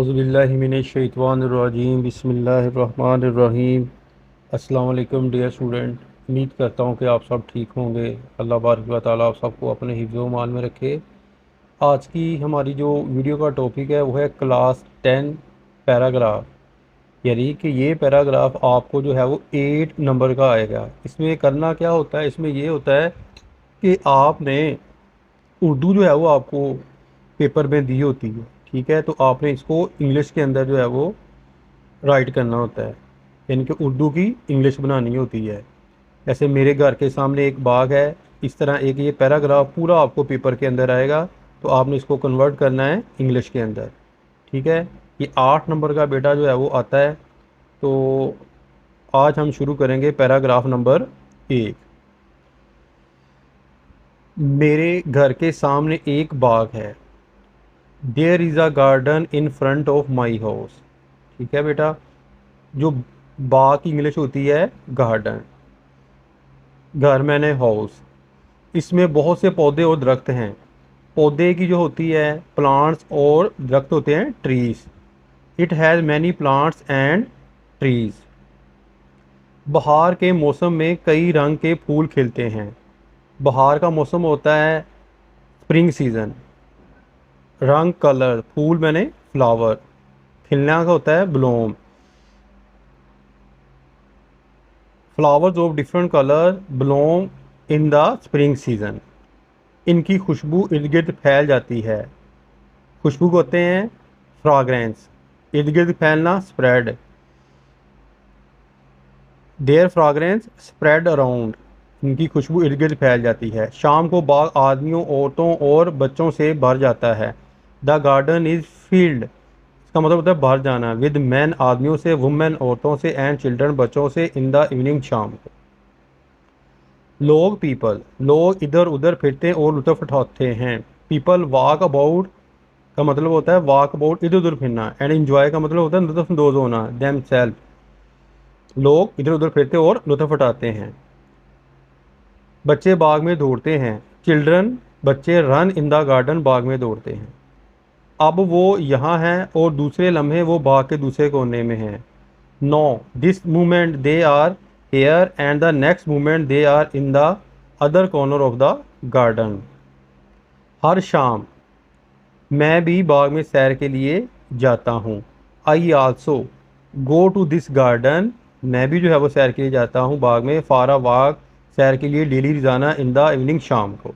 औज़ुबिल्लाहि मिनश्शैतानिर्रजीम बिस्मिल्लाहिर्रहमानिर्रहीम। अस्सलाम वालेकुम डियर स्टूडेंट, उम्मीद करता हूँ कि आप सब ठीक होंगे। अल्लाह बारक व तआला आप सबको अपने हिफ्ज़ व मान में रखे। आज की हमारी जो वीडियो का टॉपिक है वो है क्लास 10 पैराग्राफ, यानी कि ये पैराग्राफ आपको जो है वो 8 नंबर का आएगा। इसमें करना क्या होता है, इसमें ये होता है कि आपने उर्दू जो है वो आपको पेपर में दी होती है, ठीक है। तो आपने इसको इंग्लिश के अंदर जो है वो राइट करना होता है, यानी कि उर्दू की इंग्लिश बनानी होती है। जैसे मेरे घर के सामने एक बाग है, इस तरह एक ये पैराग्राफ पूरा आपको पेपर के अंदर आएगा। तो आपने इसको कन्वर्ट करना है इंग्लिश के अंदर, ठीक है। ये 8 नंबर का बेटा जो है वो आता है। तो आज हम शुरू करेंगे पैराग्राफ नंबर 1। मेरे घर के सामने एक बाग है। There is a garden in front of my house. ठीक है बेटा, जो बाग की इंग्लिश होती है गार्डन, घर मैंने हाउस। इसमें बहुत से पौधे और दरख्त हैं। पौधे की जो होती है प्लांट्स और दरख्त होते हैं trees. It has many plants and trees. बहार के मौसम में कई रंग के फूल खिलते हैं। बहार का मौसम होता है स्प्रिंग सीजन। रंग कलर, फूल मैंने फ्लावर, खिलना का होता है Bloom. Flowers of different colour Bloom in the spring season. इनकी खुशबू इर्द गिर्द फैल जाती है। खुशबू को होते हैं फ्राग्रेंस, इर्द गिर्द फैलना spread. Their fragrance spread around. इनकी खुशबू इर्द गिर्द फैल जाती है। शाम को बाग आदमियों, औरतों और बच्चों से भर जाता है। द गार्डन इज फील्ड, इसका मतलब होता है बाहर जाना, विद मैन आदमियों से, वुमेन औरतों से, एंड चिल्ड्रन बच्चों से, इन द इवनिंग शाम को। लोग पीपल, लोग इधर उधर फिरते और लुत्फ उठाते हैं। पीपल वॉक अबाउट का मतलब होता है वॉक अबाउट, इधर उधर फिरना। एंड एंजॉय का मतलब होता है लुत्फ अंदोज होना, देम सेल्फ। लोग इधर उधर फिरते और लुत्फ उठाते हैं। बच्चे बाग में दौड़ते हैं। चिल्ड्रन बच्चे रन इन द गार्डन, बाग में दौड़ते हैं। अब वो यहाँ हैं और दूसरे लम्हे वो बाग के दूसरे कोने में हैं। No this moment they are here and the next moment they are in the other corner of the garden. हर शाम मैं भी बाग में सैर के लिए जाता हूँ। I also go to this garden, मैं भी जो है वो सैर के लिए जाता हूँ बाग में। फारा वॉक, सैर के लिए डेली रोज़ाना। इन द इवनिंग, शाम को।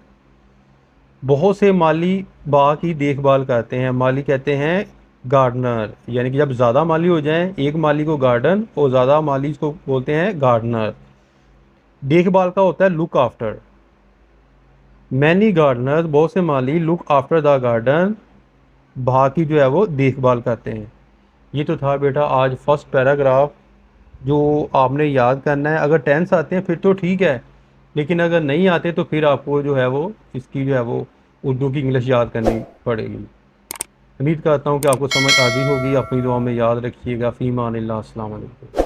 बहुत से माली बाग की देखभाल करते हैं। माली कहते हैं गार्डनर, यानी कि जब ज़्यादा माली हो जाएं, एक माली को गार्डन और ज़्यादा माली को बोलते हैं गार्डनर। देखभाल का होता है लुक आफ्टर। मैनी गार्डनर, बहुत से माली, लुक आफ्टर द गार्डन, बाग की जो है वो देखभाल करते हैं। ये तो था बेटा आज फर्स्ट पैराग्राफ जो आपने याद करना है। अगर 10 आते हैं फिर तो ठीक है, लेकिन अगर नहीं आते तो फिर आपको जो है वो इसकी जो है वो उर्दू की इंग्लिश याद करनी पड़ेगी। उम्मीद करता हूँ कि आपको समझ आ गई होगी। अपनी दुआ में याद रखिएगा। फ़ी अमान अल्लाह। अस्सलाम वालेकुम।